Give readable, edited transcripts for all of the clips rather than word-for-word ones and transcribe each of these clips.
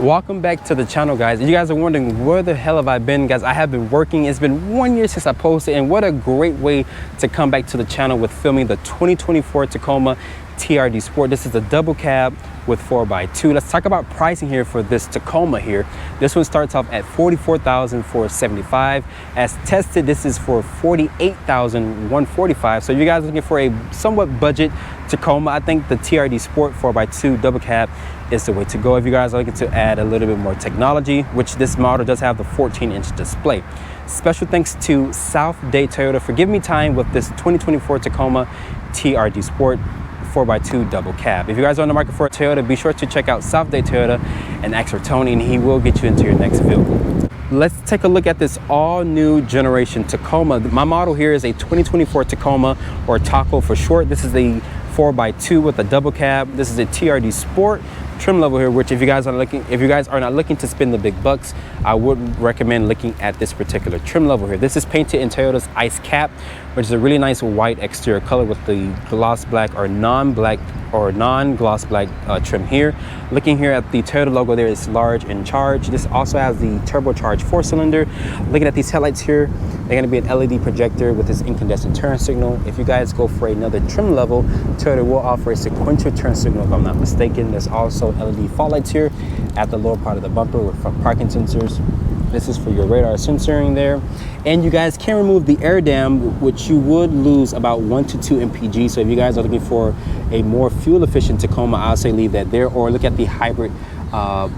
Welcome back to the channel, guys. You guys are wondering where the hell have I been, guys. I have been working. It's been 1 year since I posted, and what a great way to come back to the channel with filming the 2024 Tacoma TRD Sport. This is a double cab with 4x2. Let's talk about pricing here for this Tacoma here. This one starts off at $44,475. As tested, this is for $48,145. So you guys are looking for a somewhat budget Tacoma. I think the TRD Sport 4x2 double cab is the way to go if you guys are looking to add a little bit more technology, which this model does have the 14-inch display. Special thanks to South Dade Toyota for giving me time with this 2024 Tacoma TRD Sport 4x2 double cab. If you guys are on the market for a Toyota, be sure to check out South Dade Toyota and ask for Tony, and he will get you into your next vehicle. Let's take a look at this all new generation Tacoma. My model here is a 2024 Tacoma, or Taco for short. This is a 4x2 with a double cab. This is a TRD Sport trim level here, which if you guys are not looking to spend the big bucks, I would recommend looking at this particular trim level here. This is painted in Toyota's Ice Cap, which is a really nice white exterior color with the gloss black or non-gloss black trim here. Looking here at the Toyota logo, there is large in charge. This also has the turbocharged 4-cylinder. Looking at these headlights here, they're going to be an LED projector with this incandescent turn signal. If you guys go for another trim level, Toyota will offer a sequential turn signal if I'm not mistaken. There's also LED fog lights here at the lower part of the bumper with front parking sensors. This is for your radar sensoring there. And you guys can remove the air dam, which you would lose about 1 to 2 mpg. So if you guys are looking for a more fuel efficient Tacoma, I'll say leave that there, or look at the hybrid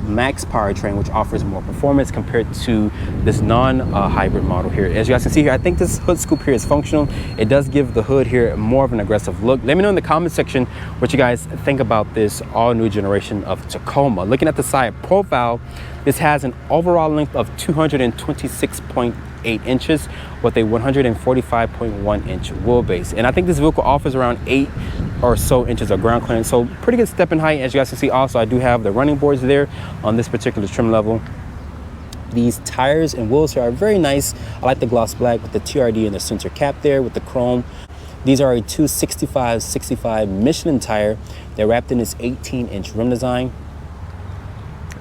max powertrain, which offers more performance compared to this non-hybrid model here. As you guys can see here, I think this hood scoop here is functional. It does give the hood here more of an aggressive look. Let me know in the comment section what you guys think about this all new generation of Tacoma. Looking at the side profile, this has an overall length of 226.8 inches with a 145.1 inch wheelbase, and I think this vehicle offers around 8 or so inches of ground clearance, so pretty good step in height. As you guys can see, also I do have the running boards there on this particular trim level. These tires and wheels here are very nice. I like the gloss black with the TRD and the center cap there with the chrome. These are a 265/65 Michelin tire. They're wrapped in this 18-inch rim design.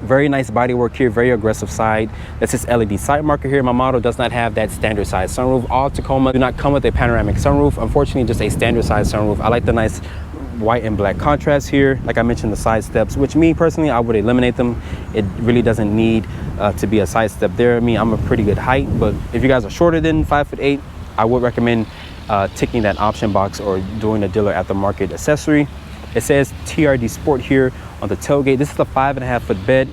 Very nice body work here, very aggressive side. That's this LED side marker here. My model does not have that standard size sunroof. All Tacoma do not come with a panoramic sunroof. Unfortunately, just a standard size sunroof. I like the nice white and black contrast here. Like I mentioned, the side steps, which me personally, I would eliminate them. It really doesn't need to be a side step there. I mean, I'm a pretty good height, but if you guys are shorter than 5'8", I would recommend ticking that option box or doing a dealer aftermarket accessory. It says TRD Sport here on the tailgate. This is a 5.5-foot bed.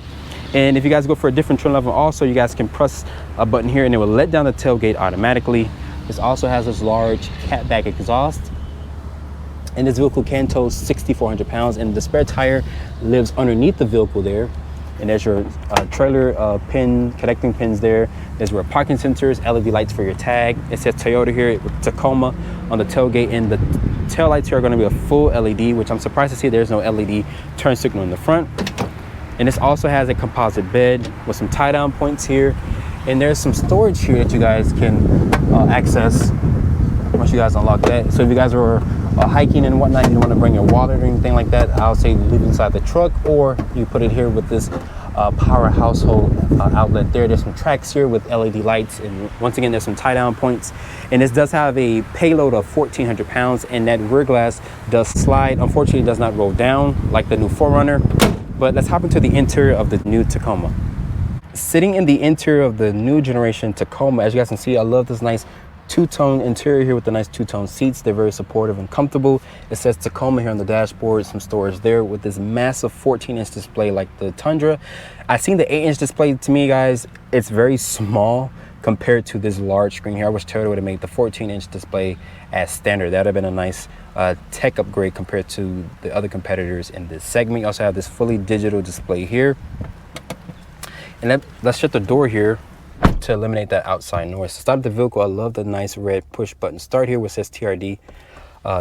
And if you guys go for a different trim level, also you guys can press a button here and it will let down the tailgate automatically. This also has this large catback exhaust. And this vehicle can tow 6,400 pounds, and the spare tire lives underneath the vehicle there. And there's your trailer connecting pins there. There's your parking sensors, LED lights for your tag. It says Toyota here with Tacoma on the tailgate, and the tail lights here are going to be a full LED, which I'm surprised to see there's no LED turn signal in the front. And this also has a composite bed with some tie down points here. And there's some storage here that you guys can access once you guys unlock that. So if you guys are hiking and whatnot, you don't want to bring your wallet or anything like that, I'll say leave it inside the truck, or you put it here with this power household outlet there. There's some tracks here with LED lights, and once again there's some tie down points. And this does have a payload of 1,400 pounds, and that rear glass does slide. Unfortunately, it does not roll down like the new 4Runner. But let's hop into the interior of the new Tacoma. Sitting in the interior of the new generation Tacoma, as you guys can see, I love this nice two-tone interior here with the nice two-tone seats. They're very supportive and comfortable. It says Tacoma here on the dashboard, some storage there with this massive 14-inch display like the Tundra. I seen the 8-inch display. To me, guys, it's very small compared to this large screen here. I wish Toyota would have made the 14-inch display as standard. That would have been a nice tech upgrade compared to the other competitors in this segment. You also have this fully digital display here. And let's shut the door here to eliminate that outside noise. To start the vehicle, I love the nice red push button start here, which says TRD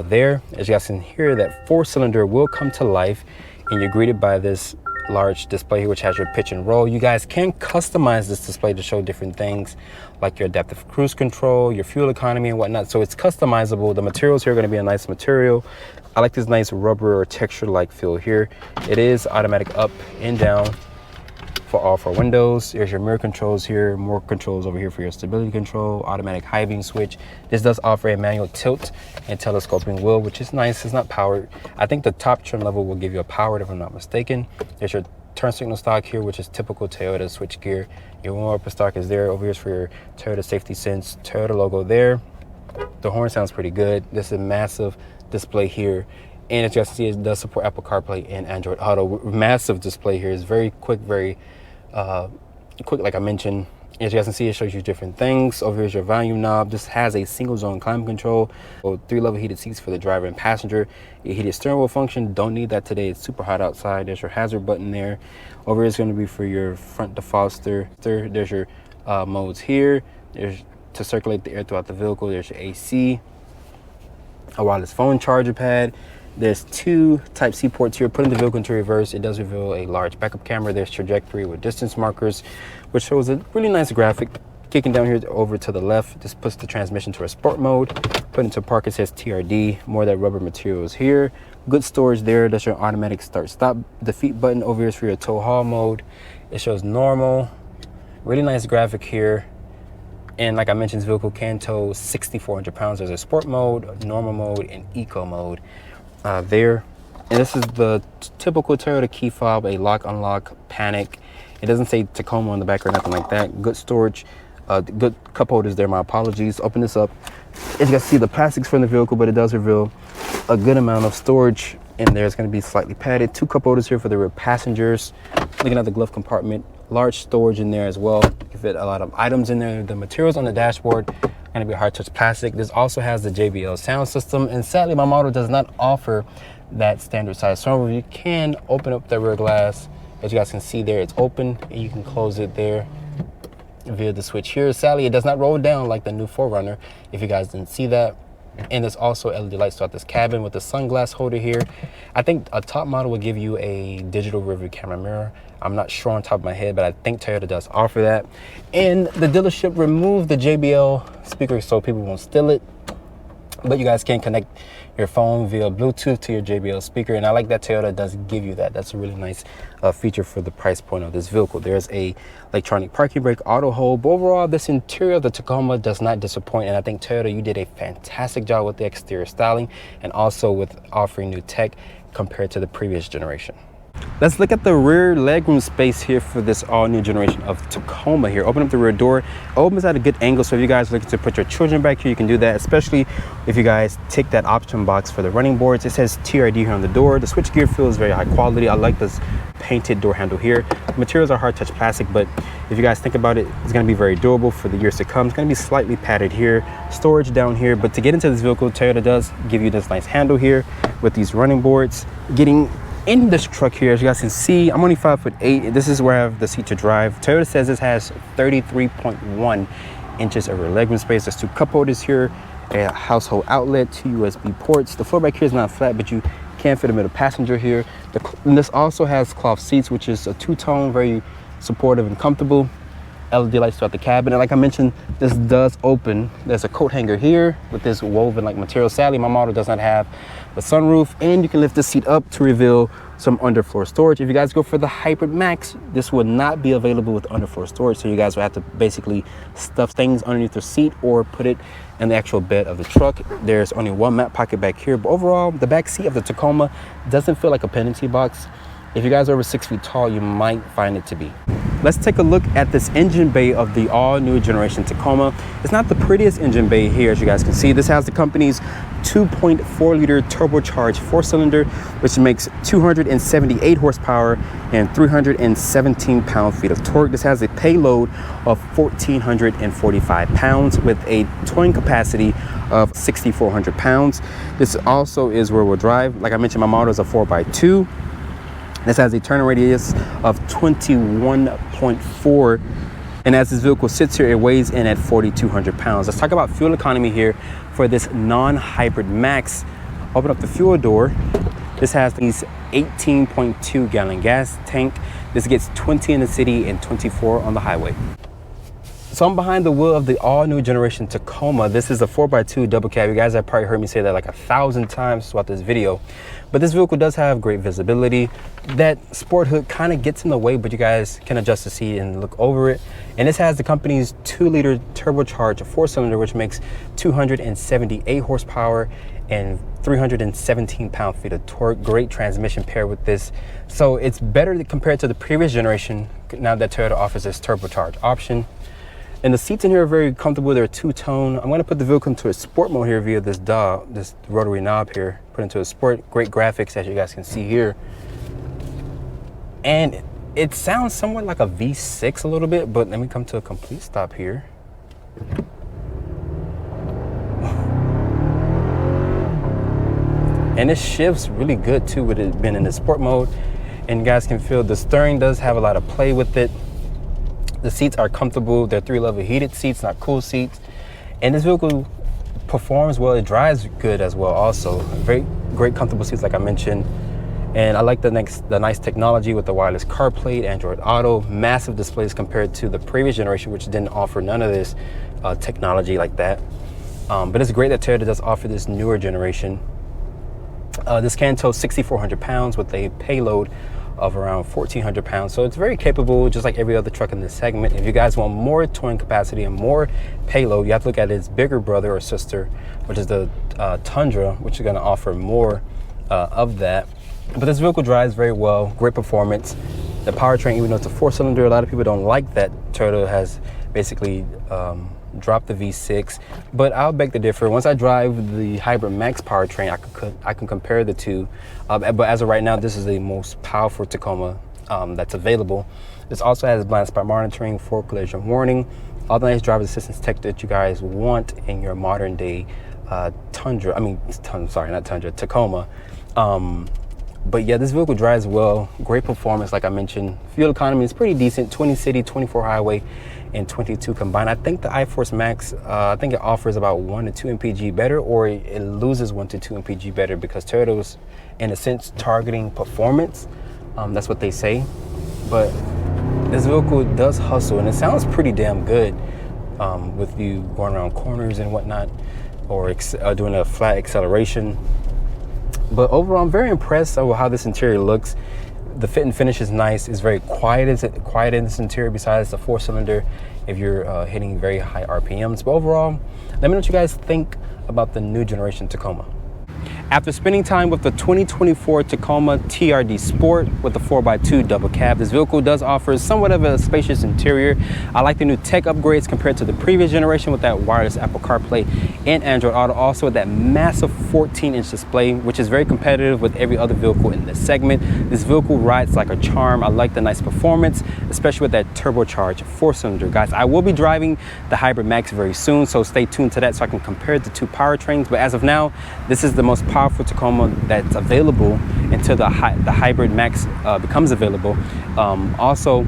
there. As you guys can hear, that 4-cylinder will come to life, and you're greeted by this large display here, which has your pitch and roll. You guys can customize this display to show different things like your adaptive cruise control, your fuel economy and whatnot. So it's customizable. The materials here are going to be a nice material. I like this nice rubber or texture like feel here. It is automatic up and down all four windows. There's your mirror controls here, more controls over here for your stability control, automatic high beam switch. This does offer a manual tilt and telescoping wheel, which is nice. It's not powered. I think the top trim level will give you a powered if I'm not mistaken. There's your turn signal stock here, which is typical Toyota switch gear. Your warm up stock is there. Over here is for your Toyota safety sense, Toyota logo there. The horn sounds pretty good. This is a massive display here. And as you guys can see, it does support Apple CarPlay and Android Auto. Massive display here. It's very quick, very quick, like I mentioned. As you guys can see, it shows you different things. Over here is your volume knob. This has a single zone climate control. 3-level heated seats for the driver and passenger. Your heated steering wheel function, don't need that today. It's super hot outside. There's your hazard button there. Over here is going to be for your front defroster. There's your modes here. There's to circulate the air throughout the vehicle. There's your AC, a wireless phone charger pad. There's 2 Type-C ports here. Putting the vehicle into reverse, it does reveal a large backup camera. There's trajectory with distance markers, which shows a really nice graphic. Kicking down here over to the left, this puts the transmission to a sport mode. Put into park, it says TRD. More of that rubber material is here. Good storage there. That's your automatic start-stop. Defeat button over here is for your tow haul mode. It shows normal. Really nice graphic here. And like I mentioned, this vehicle can tow 6,400 pounds. There's a sport mode, normal mode, and eco mode there. And this is the typical Toyota key fob, a lock, unlock, panic. It doesn't say Tacoma on the back or nothing like that. Good storage, good cup holders there. My apologies. Open this up. As you guys see, the plastics from the vehicle, but it does reveal a good amount of storage. And there's going to be slightly padded. 2 cup holders here for the rear passengers. Looking at the glove compartment, large storage in there as well. You can fit a lot of items in there. The materials on the dashboard are going to be hard touch plastic. This also has the JBL sound system, and sadly my model does not offer that standard size sunroof. You can open up the rear glass. As you guys can see there, it's open, and you can close it there via the switch here. Sadly, it does not roll down like the new 4Runner, if you guys didn't see that. And there's also LED lights throughout this cabin with the sunglass holder here. I think a top model will give you a digital rear view camera mirror. I'm not sure on top of my head, but I think Toyota does offer that. And the dealership removed the JBL speaker so people won't steal it. But you guys can connect your phone via Bluetooth to your JBL speaker. And I like that Toyota does give you that. That's a really nice feature for the price point of this vehicle. There's a electronic parking brake, auto hold. But overall, this interior of the Tacoma does not disappoint. And I think Toyota, you did a fantastic job with the exterior styling and also with offering new tech compared to the previous generation. Let's look at the rear legroom space here for this all new generation of Tacoma here. Open up the rear door. It opens at a good angle, so if you guys are looking to put your children back here, you can do that, especially if you guys tick that option box for the running boards. It says TRD here on the door. The switchgear feels very high quality. I like this painted door handle here. The materials are hard touch plastic, but if you guys think about it, it's going to be very durable for the years to come. It's going to be slightly padded here, storage down here, but to get into this vehicle, Toyota does give you this nice handle here with these running boards. Getting in this truck here, as you guys can see, I'm only 5'8". This is where I have the seat to drive. Toyota says this has 33.1 inches of legroom space. There's 2 cup holders here, a household outlet, 2 USB ports. The floor back here is not flat, but you can fit a middle passenger here. And this also has cloth seats, which is a 2-tone, very supportive and comfortable. LED lights throughout the cabin. And like I mentioned, this does open. There's a coat hanger here with this woven like material. Sadly, my model does not have the sunroof, and you can lift the seat up to reveal some underfloor storage. If you guys go for the Hybrid Max, this will not be available with underfloor storage, so you guys will have to basically stuff things underneath the seat or put it in the actual bed of the truck. There's only 1 map pocket back here, but overall, the back seat of the Tacoma doesn't feel like a penalty box. If you guys are over 6 feet tall, you might find it to be. Let's take a look at this engine bay of the all-new generation Tacoma. It's not the prettiest engine bay here, as you guys can see. This has the company's 2.4-liter turbocharged 4-cylinder, which makes 278 horsepower and 317 pound-feet of torque. This has a payload of 1,445 pounds with a towing capacity of 6,400 pounds. This also is rear-wheel drive. Like I mentioned, my model is a 4x2. This has a turning radius of 21.4, and as this vehicle sits here, it weighs in at 4,200 pounds. Let's talk about fuel economy here for this non-hybrid Max. Open up the fuel door. This has these 18.2 gallon gas tank. This gets 20 in the city and 24 on the highway. So I'm behind the wheel of the all new generation Tacoma. This is a 4x2 double cab. You guys have probably heard me say that like 1,000 times throughout this video. But this vehicle does have great visibility. That sport hood kind of gets in the way, but you guys can adjust the seat and look over it. And this has the company's 2-liter turbocharged 4-cylinder, which makes 278 horsepower and 317 pound-feet of torque. Great transmission paired with this. So it's better compared to the previous generation now that Toyota offers this turbocharged option. And the seats in here are very comfortable. They're two-tone. I'm going to put the vehicle into a sport mode here via this rotary knob here. Put into a sport. Great graphics, as you guys can see here. And it sounds somewhat like a V6 a little bit, but let me come to a complete stop here. And it shifts really good too with it being in the sport mode. And you guys can feel the steering does have a lot of play with it. The seats are comfortable. They're 3-level heated seats, not cool seats. And this vehicle performs well. It drives good as well also. Very great comfortable seats like I mentioned. And I like the nice technology with the wireless CarPlay, Android Auto, massive displays compared to the previous generation, which didn't offer none of this technology like that. But it's great that Toyota does offer this newer generation. This can tow 6,400 pounds with a payload of around 1,400 pounds. So it's very capable, just like every other truck in this segment. If you guys want more towing capacity and more payload, you have to look at its bigger brother or sister, which is the Tundra, which is going to offer more of that. But this vehicle drives very well, great performance. The powertrain, even though it's a 4-cylinder, a lot of people don't like that Toyota has basically dropped the V6, but I'll beg to differ. Once I drive the Hybrid Max powertrain, I can compare the two. But as of right now, this is the most powerful Tacoma that's available. This also has blind spot monitoring, forward collision warning, all the nice driver assistance tech that you guys want in your modern day Tacoma. But yeah, this vehicle drives well, great performance like I mentioned. Fuel economy is pretty decent, 20 city, 24 highway, and 22 combined. I think the iForce Max, I think it offers about 1 to 2 mpg better, or it loses 1 to 2 mpg better, because Toyota's in a sense targeting performance. That's what they say. But this vehicle does hustle, and it sounds pretty damn good with you going around corners and whatnot, or doing a flat acceleration. But overall, I'm very impressed with how this interior looks. The fit and finish is nice. It's very quiet in this interior, besides the 4-cylinder if you're hitting very high RPMs. But overall, let me know what you guys think about the new generation Tacoma. After spending time with the 2024 Tacoma TRD Sport with the 4x2 double cab, this vehicle does offer somewhat of a spacious interior. I like the new tech upgrades compared to the previous generation with that wireless Apple CarPlay and Android Auto, also with that massive 14-inch display, which is very competitive with every other vehicle in this segment. This vehicle rides like a charm. I like the nice performance, especially with that turbocharged 4-cylinder. Guys, I will be driving the Hybrid Max very soon, so stay tuned to that so I can compare the two powertrains. But as of now, this is the most powerful Tacoma that's available until the Hybrid Max becomes available. Also,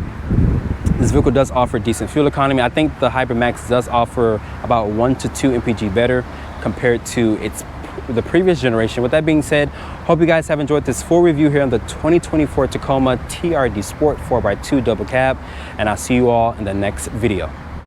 this vehicle does offer decent fuel economy. I think the Hybrid Max does offer about 1 to 2 mpg better compared to the previous generation. With that being said, hope you guys have enjoyed this full review here on the 2024 Tacoma TRD Sport 4x2 double cab, and I'll see you all in the next video.